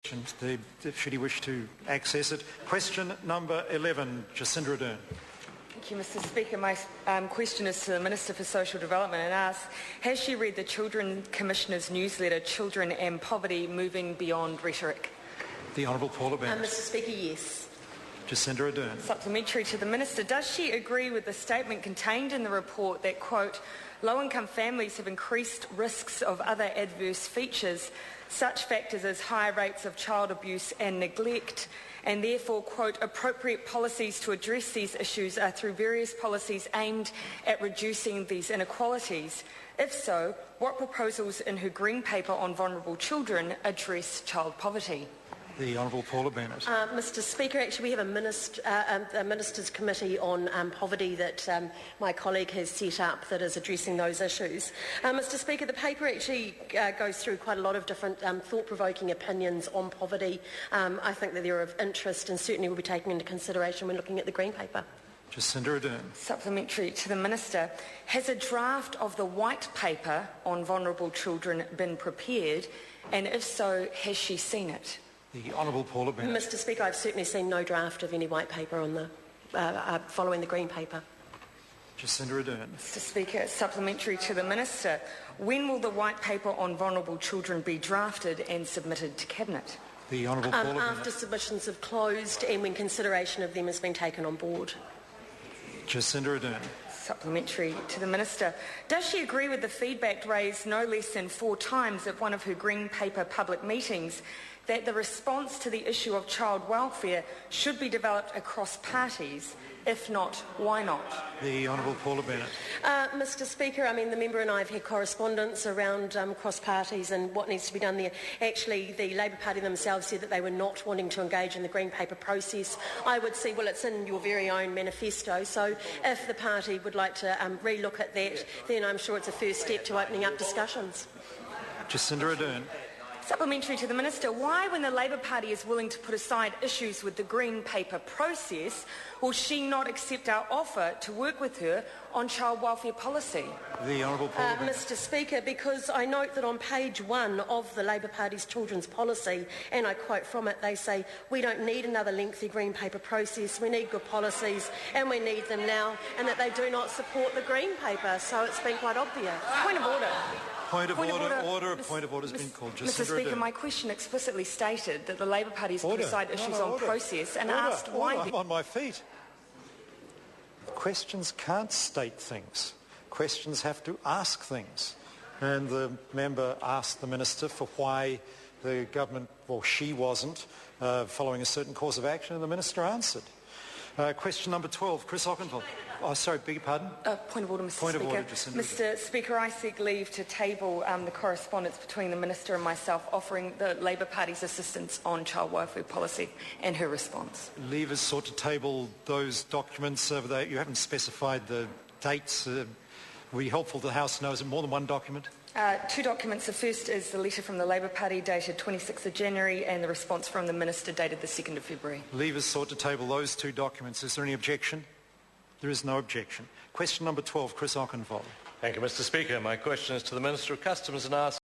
should he wish to access it. Question number 11, Jacinda Ardern. Thank you, Mr. Speaker. My question is to the Minister for Social Development and asks, has she read the Children Commissioner's newsletter, Children and Poverty, Moving Beyond Rhetoric? The Honourable Paula Bennett. Mr. Speaker, yes. Jacinda Ardern. Supplementary to the Minister, does she agree with the statement contained in the report that, quote, low-income families have increased risks of other adverse features, such factors as high rates of child abuse and neglect, and therefore, quote, appropriate policies to address these issues are through various policies aimed at reducing these inequalities? If so, what proposals in her Green Paper on vulnerable children address child poverty? The Honourable Paula Bennett. Mr. Speaker, actually we have a Ministers' Committee on Poverty that my colleague has set up that is addressing those issues. Mr. Speaker, the paper actually goes through quite a lot of different thought-provoking opinions on poverty. I think that they're of interest and certainly will be taken into consideration when looking at the Green Paper. Jacinda Ardern. Supplementary to the Minister, has a draft of the White Paper on vulnerable children been prepared, and if so, has she seen it? The Honourable Paula Bennett. Mr. Speaker, I've certainly seen no draft of any White Paper on the following the Green Paper. Jacinda Ardern. Mr. Speaker, supplementary to the Minister, when will the White Paper on vulnerable children be drafted and submitted to Cabinet? The Honourable Paula Bennett. After submissions have closed and when consideration of them has been taken on board. Jacinda Ardern. Supplementary to the Minister, does she agree with the feedback raised no less than 4 times at one of her Green Paper public meetings that the response to the issue of child welfare should be developed across parties? If not, why not? The Honourable Paula Bennett. Mr. Speaker, I mean, the member and I have had correspondence around cross parties and what needs to be done there. Actually, the Labour Party themselves said that they were not wanting to engage in the Green Paper process. I would say, well, it's in your very own manifesto, so if the party would like to re-look at that, then I'm sure it's a first step to opening up discussions. Jacinda Ardern. Supplementary to the Minister, why, when the Labour Party is willing to put aside issues with the Green Paper process, will she not accept our offer to work with her on child welfare policy? The Honourable Paula Bennett. Mr. Speaker, because I note that on page 1 of the Labour Party's children's policy, and I quote from it, they say, we don't need another lengthy Green Paper process, we need good policies, and we need them now, and that they do not support the Green Paper, so it's been quite obvious. Point of order. Point of order. A point of order has been called. Mr. Speaker, my question explicitly stated that the Labour Party has put aside issues on process and asked why... I'm on my feet. Questions can't state things. Questions have to ask things. And the member asked the Minister for why the government, well, she wasn't, following a certain course of action, and the Minister answered. Question number 12, Chris Ockenville. Oh, sorry, beg your pardon? Point of order, Mr. Point Speaker. of order, Jacinda. Mr. Speaker, I seek leave to table the correspondence between the Minister and myself offering the Labour Party's assistance on child welfare policy and her response. Leave is sought to table those documents. You haven't specified the dates. It would be helpful to the House to know, is it more than one document? 2 documents. The first is the letter from the Labour Party dated 26th of January and the response from the Minister dated the 2nd of February. Leave is sought to table those 2 documents. Is there any objection? There is no objection. Question number 12, Chris Ockenville. Thank you, Mr. Speaker. My question is to the Minister of Customs and asks